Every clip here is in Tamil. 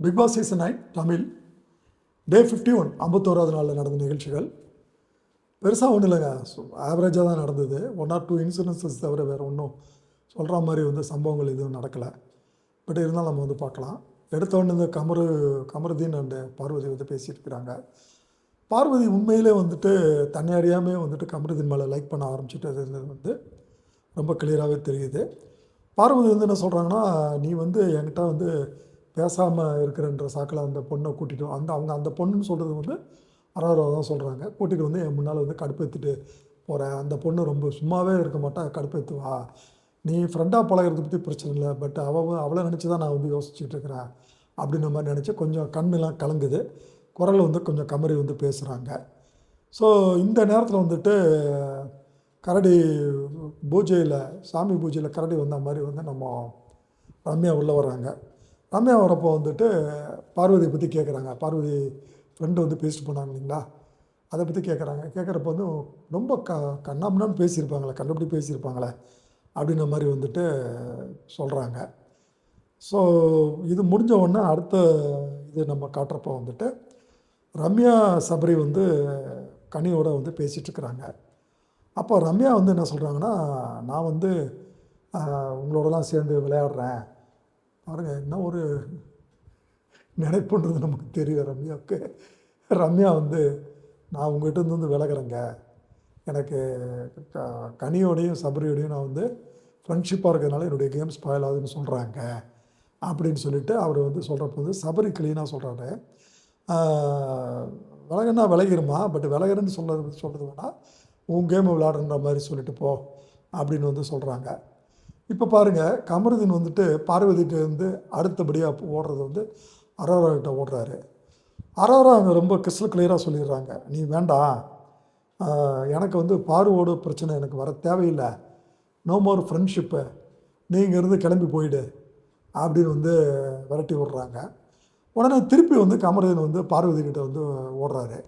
பிக் பாஸ் சீசன் 9 தமிழ் டே 51 51வது நாளில் நடந்த நிகழ்ச்சிகள் பெருசாக ஒன்றும் இல்லைங்க. ஆவரேஜாக தான் நடந்தது. 1 or 2 இன்சிடென்சஸ் தவிர வேறு ஒன்றும் சொல்கிற மாதிரி சம்பவங்கள் எதுவும் நடக்கலை. பட் இருந்தாலும் நம்ம பார்க்கலாம். எடுத்த உடனே இந்த கமருதீன் அண்டு பார்வதி பேசியிருக்கிறாங்க. பார்வதி உண்மையிலே தன்னை அறியாமல் கமருதீன் மேலே லைக் பண்ண ஆரம்பிச்சுட்டு ரொம்ப கிளியராகவே தெரியுது. பார்வதி என்ன சொல்கிறாங்கன்னா, நீ என்கிட்ட பேசாமல் இருக்கிறன்ற சாக்கில் அந்த பொண்ணை கூட்டிகிட்டு அவங்க அந்த பொண்ணுன்னு சொல்கிறது அரோராவை தான் சொல்கிறாங்க. கூட்டிகிட்டு என் முன்னால் கடுப்பேற்றிட்டு போகிறேன். அந்த பொண்ணு ரொம்ப சும்மாவே இருக்க மாட்டா, கடுப்பேற்றுவா. நீ ஃப்ரெண்டாக பழகிறத பற்றி பிரச்சனை இல்லை, பட் அவளை நினச்சி தான் நான் யோசிச்சுட்டு இருக்கிறேன் அப்படின்ற மாதிரி நினச்சி கொஞ்சம் கண்ணெலாம் கலங்குது. குரல் கொஞ்சம் கமறி பேசுகிறாங்க. ஸோ இந்த நேரத்தில் கரடி பூஜையில், சாமி பூஜையில் கரடி வந்த மாதிரி நம்ம ரம்யா உள்ளே வர்றாங்க. ரம்யா வரப்போ பார்வதியை பற்றி கேட்குறாங்க. பார்வதி ஃப்ரெண்டு பேசிட்டு போனாங்க இல்லைங்களா, அதை பற்றி கேட்குறாங்க. கேட்குறப்போ ரொம்ப கண்ணாமண்ணான்னு பேசியிருப்பாங்களே, கண்டுபிடி பேசியிருப்பாங்களே அப்படின்ற மாதிரி சொல்கிறாங்க. ஸோ இது முடிஞ்ச உடனே அடுத்த இது நம்ம காட்டுறப்போ ரம்யா சபரி கனியோட பேசிகிட்ருக்குறாங்க. அப்போ ரம்யா என்ன சொல்கிறாங்கன்னா, நான் உங்களோடலாம் சேர்ந்து விளையாடுறேன் பாருங்கள், என்ன ஒரு நினைப்புன்றது நமக்கு தெரியும் ரம்யாவுக்கு. ரம்யா நான் உங்கள்கிட்ட விலகிறேங்க, எனக்கு கனியோடையும் சபரியோடையும் நான் ஃப்ரெண்ட்ஷிப்பாக இருக்கிறதுனால என்னுடைய கேம் ஸ்பாயில் ஆகுதுன்னு சொல்கிறாங்க அப்படின்னு சொல்லிட்டு அவர் சொல்கிறப்போ சபரி கிளீனாக சொல்கிறாரு, விலகுன்னா விலகிருமா, பட் விலகிறேன்னு சொல்கிறது வேணால் உன் கேமை விளையாடுற மாதிரி சொல்லிட்டு போ அப்படின்னு சொல்கிறாங்க. இப்போ பாருங்கள், கமருதீன் பார்வதிகிட்ட அடுத்தபடியாக ஓடுறது அரோராகிட்ட ஓடுறாரு. அரோரா அவங்க ரொம்ப கிறிஸ்டல் கிளியராக சொல்லிடுறாங்க, நீ வேண்டாம், எனக்கு பார்வோட பிரச்சனை எனக்கு வர தேவையில்லை, நோ மோர் ஃப்ரெண்ட்ஷிப்பு, நீங்கள் இருந்து கிளம்பி போயிடு அப்படின்னு விரட்டி விடுறாங்க. உடனே திருப்பி கமருதீன் பார்வதிக்கிட்ட ஓடுறாரு.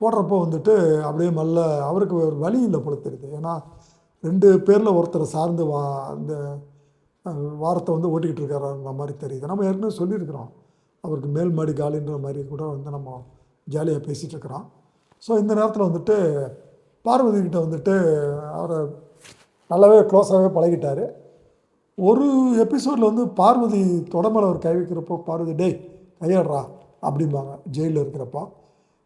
ஓடுறப்போ அப்படியே மெல்ல அவருக்கு ஒரு வழி இல்லை போல தெரியுது. ஏன்னா 2 பேரில் ஒருத்தரை சார்ந்து அந்த வாரத்தை ஓட்டிக்கிட்டு இருக்காருன்ற மாதிரி தெரியுது. நம்ம ஏற்கனவே சொல்லியிருக்கிறோம், அவருக்கு மேல் மாடி காலின்ற மாதிரி கூட நம்ம ஜாலியாக பேசிகிட்டு இருக்கிறோம். ஸோ இந்த நேரத்தில் பார்வதிக்கிட்ட அவரை நல்லாவே க்ளோஸாகவே பழகிட்டார். ஒரு எபிசோடில் பார்வதி தொடமலை அவர் கை வைக்கிறப்போ பார்வதி டேய் கையாடுறா அப்படிம்பாங்க ஜெயிலில் இருக்கிறப்போ.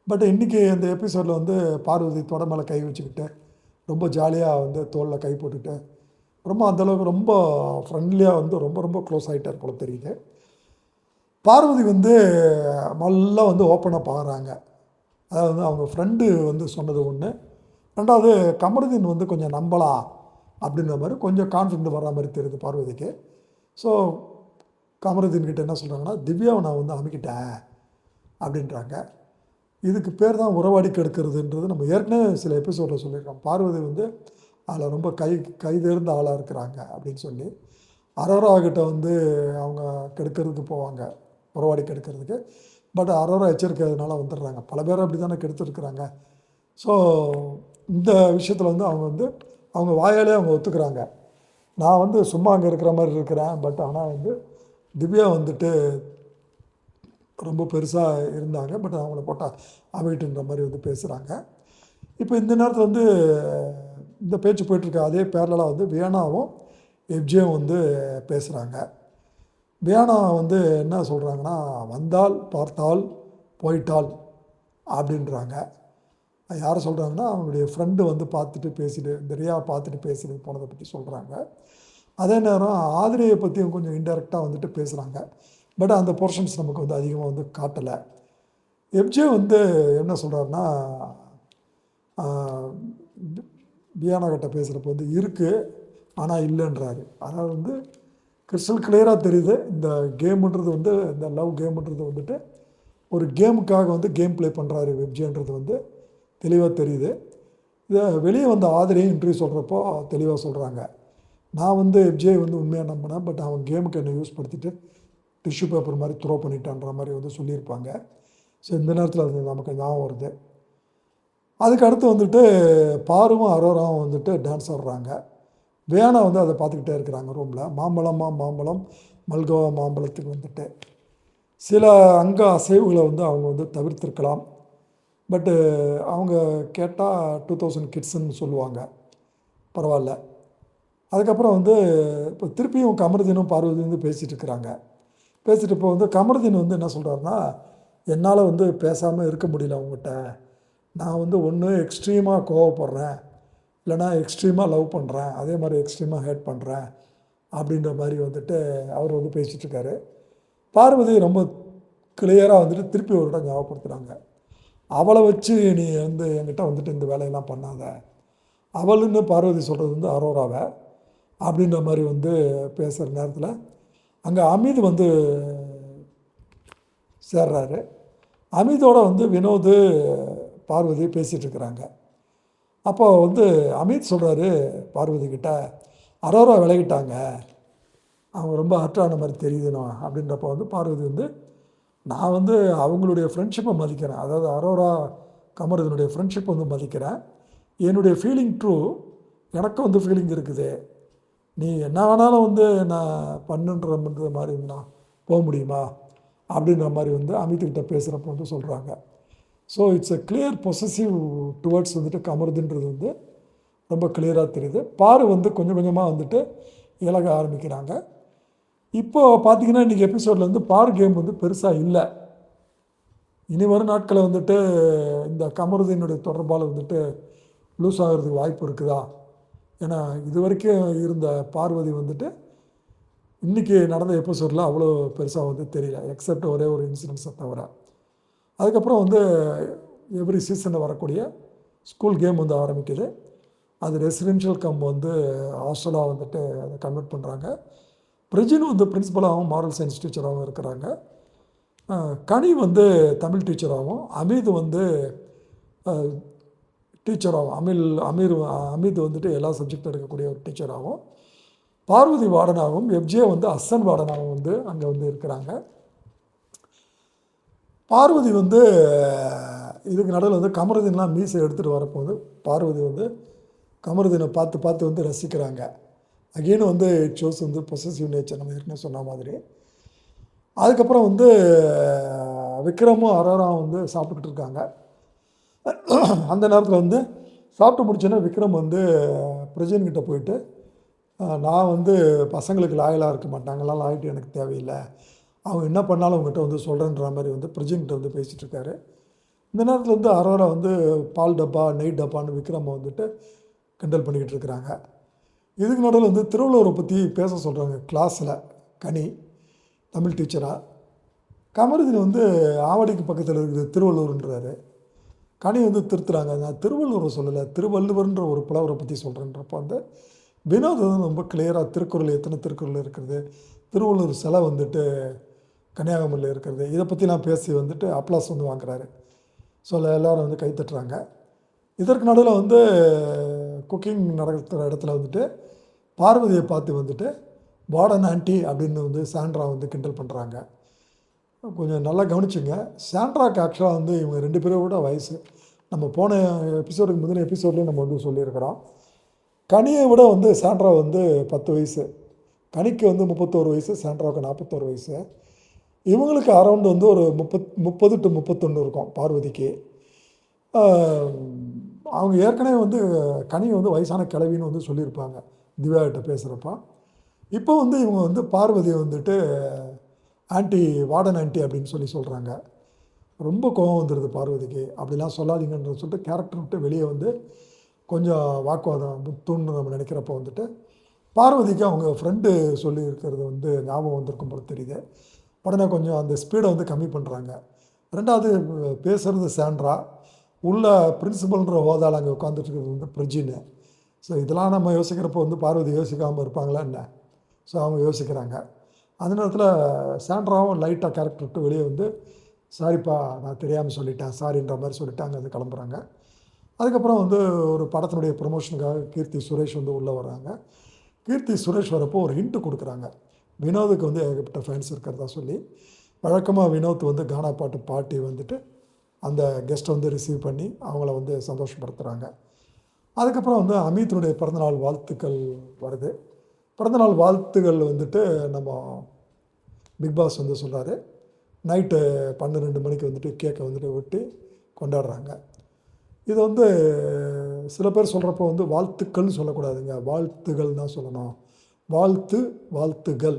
பட் இன்றைக்கி அந்த எபிசோடில் பார்வதி தொடமலை கை வச்சுக்கிட்டு ரொம்ப ஜாலியாக தோளில் கை போட்டுட்டு ரொம்ப அந்தளவுக்கு ரொம்ப ஃப்ரெண்ட்லியாக ரொம்ப ரொம்ப க்ளோஸ் ஆகிட்டார் போல தெரியுது. பார்வதி நல்லா ஓப்பனாக பார்க்குறாங்க. அதாவது அவங்க ஃப்ரெண்டு சொன்னது ஒன்று, ரெண்டாவது கமருதீன் கொஞ்சம் நம்பலாம் அப்படின்ற மாதிரி கொஞ்சம் கான்ஃபிடென்ட் வர்ற மாதிரி தெரியுது பார்வதிக்கு. ஸோ கமருதீன் கிட்ட என்ன சொல்கிறாங்கன்னா, திவ்யாவை நான் அமைக்கிட்டேன் அப்படின்றாங்க. இதுக்கு பேர் தான் உறவாடி கெடுக்கிறதுன்றது நம்ம ஏற்கனவே சில எபிசோடில் சொல்லியிருக்கோம். பார்வதி அதில் ரொம்ப கைதேர்ந்த ஆளாக இருக்கிறாங்க அப்படின்னு சொல்லி அரோராகிட்ட அவங்க கெடுக்கிறதுக்கு போவாங்க, உறவாடி கெடுக்கிறதுக்கு. பட் அரோரா எச்சரிக்கிறதுனால வந்துடுறாங்க. பல பேர் அப்படி தானே கெடுத்துருக்குறாங்க. ஸோ இந்த விஷயத்தில் அவங்க வாயாலே அவங்க ஒத்துக்கிறாங்க, நான் சும்மா அங்கே இருக்கிற மாதிரி இருக்கிறேன், பட் ஆனால் திவ்யா ரொம்ப பெருசாக இருந்தாங்க, பட் அவங்கள போட்டால் அவைட்டுன்ற மாதிரி பேசுகிறாங்க. இப்போ இந்த நேரத்தில் இந்த பேச்சு போயிட்டுருக்க அதே பேரலாக வியானாவும் எஃப்ஜேவும் பேசுகிறாங்க. வியானா என்ன சொல்கிறாங்கன்னா, வந்தால் பார்த்தால் போயிட்டால் அப்படின்றாங்க. யாரை சொல்கிறாங்கன்னா, அவங்களுடைய ஃப்ரெண்டு பார்த்துட்டு பேசிட்டு, இந்த ரியாவை பார்த்துட்டு பேசிட்டு போனதை பற்றி சொல்கிறாங்க. அதே நேரம் ஆதிரையை பற்றியும் கொஞ்சம் இன்டெரக்டாக பேசுகிறாங்க. பட் அந்த போர்ஷன்ஸ் நமக்கு அதிகமாக காட்டலை. எஃப்ஜே என்ன சொல்கிறாருன்னா, பியானா கிட்ட பேசுகிறப்போ இருக்குது ஆனால் இல்லைன்றாரு. அதாவது கிறிஸ்டல் கிளியராக தெரியுது, இந்த கேமுன்றது இந்த லவ் கேமுன்றது ஒரு கேமுக்காக கேம் ப்ளே பண்ணுறாரு எஃப்ஜேன்றது தெளிவாக தெரியுது. இதை வெளியே வந்த ஆதிரையும் இன்டர்வியூ சொல்கிறப்போ தெளிவாக சொல்கிறாங்க, நான் எஃப்ஜே உண்மையாக நம்பினேன், பட் அவன் கேமுக்கு என்னை யூஸ் படுத்திட்டு டிஷ்யூ பேப்பர் மாதிரி த்ரோ பண்ணிட்டான்ற மாதிரி சொல்லியிருப்பாங்க. ஸோ இந்த நேரத்தில் அது நமக்கு ஞாபகம் வருது. அதுக்கு அடுத்து பாருவும் அரோராவும் டான்ஸ் ஆடுறாங்க. வியானா அதை பார்த்துக்கிட்டே இருக்கிறாங்க ரூமில். மாம்பழம் மல்கோவா மாம்பழத்துக்கு சில அங்க அசைவுகளை வந்து அவங்க வந்து தவிர்த்திருக்கலாம். பட்டு அவங்க கேட்டால் 2000 கிட்ஸுன்னு சொல்லுவாங்க. பரவாயில்ல. அதுக்கப்புறம் வந்து இப்போ திருப்பியும் கமருதீனும் பார்வதி வந்து பேசிகிட்டு இருக்கிறாங்க. பேசிட்டு இப்போ வந்து கமருதீன் வந்து என்ன சொல்கிறாருன்னா, என்னால் வந்து பேசாமல் இருக்க முடியல அவங்ககிட்ட. நான் வந்து ஒன்று எக்ஸ்ட்ரீமாக கோவப்படுறேன், இல்லைனா எக்ஸ்ட்ரீமாக லவ் பண்ணுறேன், அதே மாதிரி எக்ஸ்ட்ரீமாக ஹேட் பண்ணுறேன் அப்படின்ற மாதிரி வந்துட்டு அவர் வந்து பேசிகிட்ருக்காரு. பார்வதி ரொம்ப கிளியராக வந்துட்டு திருப்பி ஒரு இடம் ஞாபகப்படுத்துகிறாங்க. அவளை வச்சு நீ வந்து என்கிட்ட வந்துட்டு இந்த வேலையெல்லாம் பண்ணாத. அவளுன்னு பார்வதி சொல்கிறது வந்து அரோராவை அப்படின்ற மாதிரி வந்து பேசுகிற நேரத்தில் அங்கே அமீது வந்து சேர்றாரு. அமீதோட வந்து வினோத் பார்வதி பேசிகிட்டு இருக்கிறாங்க. அப்போ வந்து அமீத் சொல்கிறாரு பார்வதி கிட்ட, அரோரா விலகிட்டாங்க, அவங்க ரொம்ப ஹர்ட்டான மாதிரி தெரியுதுண்ணா அப்படின்றப்ப வந்து பார்வதி வந்து, நான் வந்து அவங்களுடைய ஃப்ரெண்ட்ஷிப்பை மதிக்கிறேன், அதாவது அரோரா கமருதனுடைய ஃப்ரெண்ட்ஷிப்பை வந்து மதிக்கிறேன், என்னுடைய ஃபீலிங் ட்ரூ, எனக்கும் வந்து ஃபீலிங் இருக்குது, நீ என்ன வேணாலும் வந்து நான் பண்ணுன்ற மாதிரி நான் போக முடியுமா அப்படின்ற மாதிரி வந்து அமித்கிட்ட பேசுகிறப்ப வந்து சொல்கிறாங்க. So it's a clear possessive towards வந்துட்டு கமருதுன்றது வந்து ரொம்ப கிளியராக தெரியுது. பாரு வந்து கொஞ்சம் கொஞ்சமாக வந்துட்டு இலக ஆரம்பிக்கிறாங்க. இப்போது பார்த்திங்கன்னா இன்றைக்கி எபிசோடில் வந்து பார் கேம் வந்து பெருசாக இல்லை. இனி வரும் நாட்களை வந்துட்டு இந்த கமருதீனுடைய தொடர்பால் வந்துட்டு லூஸ் ஆகிறதுக்கு வாய்ப்பு இருக்குதா? ஏன்னா இது வரைக்கும் இருந்த பார்வதி வந்துட்டு இன்றைக்கி நடந்த எபிசோடில் அவ்வளோ பெருசாக வந்து தெரியல, எக்ஸப்ட் ஒரே ஒரு இன்சிடென்ட்ஸை தவிர. அதுக்கப்புறம் வந்து எவ்ரி சீசனில் வரக்கூடிய ஸ்கூல் கேம் வந்து ஆரம்பிக்குது. அது ரெசிடென்ஷியல் கம் வந்து ஹாஸ்டலாக வந்துட்டு அதை கன்வெர்ட் பண்ணுறாங்க. பிரஜின் வந்து பிரின்ஸிபலாகவும் மாரல் சயின்ஸ் டீச்சராகவும் இருக்கிறாங்க. கனி வந்து தமிழ் டீச்சராகவும், அமீது வந்து டீச்சராகவும், அமீது வந்துட்டு எல்லா சப்ஜெக்டும் எடுக்கக்கூடிய ஒரு டீச்சராகவும், பார்வதி வார்டனாகவும், எஃப்ஜே வந்து அஸ்ஸன் வார்டனாகவும் வந்து அங்கே வந்து இருக்கிறாங்க. பார்வதி வந்து இதுக்கு நடுவில் வந்து கமருதீன்லாம் மீசை எடுத்துகிட்டு வரப்போது பார்வதி வந்து கமருதீனை பார்த்து பார்த்து வந்து ரசிக்கிறாங்க. அகெயின் வந்து இட் ஷோஸ் வந்து பொசசிவ் நேச்சர், நம்ம ஏற்கனவே சொன்ன மாதிரி. அதுக்கப்புறம் வந்து விக்ரமும் அரோராவும் வந்து சாப்பிட்டுக்கிட்டு இருக்காங்க. அந்த நேரத்தில் வந்து சாப்பிட்டு முடிச்சோன்னா விக்ரம் வந்து பிரஜன்கிட்ட போயிட்டு, நான் வந்து பசங்களுக்கு லாயலாக இருக்க மாட்டாங்கலாம், லாயல்ட்டி எனக்கு தேவையில்லை, அவங்க என்ன பண்ணாலும் அவங்ககிட்ட வந்து சொல்கிறேன்ற மாதிரி வந்து பிரஜன்கிட்ட வந்து பேசிகிட்ருக்காரு. இந்த நேரத்தில் வந்து அரோரா வந்து பால் டப்பா நெய் டப்பான்னு விக்ரமை வந்துட்டு கிண்டல் பண்ணிக்கிட்டு இருக்கிறாங்க. இதுக்கு நடுவில் வந்து திருவள்ளுவரை பற்றி பேச சொல்கிறாங்க கிளாஸில். கனி தமிழ் டீச்சராக, கமருதீன் வந்து ஆவடிக்கு பக்கத்தில் இருக்கிற திருவள்ளுவர்ன்றாரு. கனி வந்து திருத்துறாங்க, நான் திருவள்ளுவரை சொல்லலை, திருவள்ளுவர்ன்ற ஒரு புலவரை பற்றி சொல்கிறேன்றப்போ வந்து வினோத் வந்து ரொம்ப கிளியராக திருக்குறள் எத்தனை திருக்குறள் இருக்கிறது, திருவள்ளுவர் சிலை வந்துட்டு கன்னியாகுமரியில் இருக்கிறது, இதை பற்றிலாம் பேசி வந்துட்டு அப்ளாஸ் வந்து வாங்குறாரு. ஸோ எல்லோரும் வந்து கைத்தட்டுறாங்க. இதற்கு நடுவில் வந்து குக்கிங் நடக்கிற இடத்துல வந்துட்டு பார்வதியை பார்த்து வந்துட்டு வார்டன் ஆண்டி அப்படின்னு வந்து சாண்ட்ரா வந்து கிண்டல் பண்ணுறாங்க. கொஞ்சம் நல்லா கவனிச்சுங்க, சாண்ட்ராக்கு ஆக்சுவலாக வந்து இவங்க 2 பேரோட வயசு நம்ம போன எபிசோடுக்கு முந்தின எபிசோட்லேயும் நம்ம வந்து சொல்லியிருக்கிறோம். கனியை விட வந்து சாண்ட்ரா வந்து 10 வயசு, கனிக்கு வந்து 31 வயசு, சாண்ட்ராவுக்கு 41 வயசு. இவங்களுக்கு அரௌண்ட் வந்து ஒரு 30 to 31 இருக்கும் பார்வதிக்கு. அவங்க ஏற்கனவே வந்து கனி வந்து வயசான கிழவின்னு வந்து சொல்லியிருப்பாங்க திவ்யாகிட்ட பேசுகிறப்ப. இப்போ வந்து இவங்க வந்து பார்வதியை வந்துட்டு ஆண்டி, வார்டன் ஆண்டி அப்படின்னு சொல்கிறாங்க. ரொம்ப கோபம் வந்துடுது பார்வதிக்கு. அப்படிலாம் சொல்லாதீங்கன்னு சொல்லிட்டு கேரக்டர் விட்டு வெளியே வந்து கொஞ்சம் வாக்குவாதம் வந்து தூண்டு நம்ம நினைக்கிறப்போ வந்துட்டு பார்வதிக்கு அவங்க ஃப்ரெண்டு சொல்லியிருக்கிறது வந்து ஞாபகம் வந்திருக்கும் போல தெரியுது. உடனே கொஞ்சம் அந்த ஸ்பீடை வந்து கம்மி பண்ணுறாங்க. ரெண்டாவது பேசுகிறது சாண்ட்ரா, உள்ள பிரின்சிபல்ன்ற ஹோதால் அங்கே உட்காந்துட்டு இருக்கிறது வந்து பிரஜின்னு. ஸோ இதெல்லாம் நம்ம யோசிக்கிறப்போ வந்து பார்வதி யோசிக்காமல் இருப்பாங்களா என்ன? ஸோ அவங்க யோசிக்கிறாங்க. அந்த நேரத்தில் சாண்ட்ராவும் லைட்டாக கேரக்டர் விட்டு வெளியே வந்து, சாரிப்பா நான் தெரியாமல் சொல்லிட்டேன், சாரின்ற மாதிரி சொல்லிட்டு அங்கே வந்து கிளம்புறாங்க. அதுக்கப்புறம் வந்து ஒரு படத்தினுடைய ப்ரொமோஷனுக்காக கீர்த்தி சுரேஷ் வந்து உள்ளே வராங்க. கீர்த்தி சுரேஷ் வரப்போ ஒரு ஹிண்ட்டு கொடுக்குறாங்க, வினோதுக்கு வந்து ஏகப்பட்ட ஃபேன்ஸ் இருக்கிறதா சொல்லி. வழக்கமாக வினோத் வந்து கானா பாட்டு பாட்டி வந்துட்டு அந்த கெஸ்ட்டை வந்து ரிசீவ் பண்ணி அவங்கள வந்து சந்தோஷப்படுத்துகிறாங்க. அதுக்கப்புறம் வந்து அமித்தினுடைய பிறந்தநாள் வாழ்த்துக்கள் வருது. பிறந்தநாள் வாழ்த்துக்கள் வந்துட்டு நம்ம பிக் பாஸ் வந்து சொல்கிறாரு, நைட்டு 12 மணிக்கு வந்துட்டு கேக்கை வந்துட்டு வெட்டி கொண்டாடுறாங்க. இது வந்து சில பேர் சொல்கிறப்போ வந்து வாழ்த்துக்கள்னு சொல்லக்கூடாதுங்க, வாழ்த்துகள் தான் சொல்லணும். வாழ்த்துகள்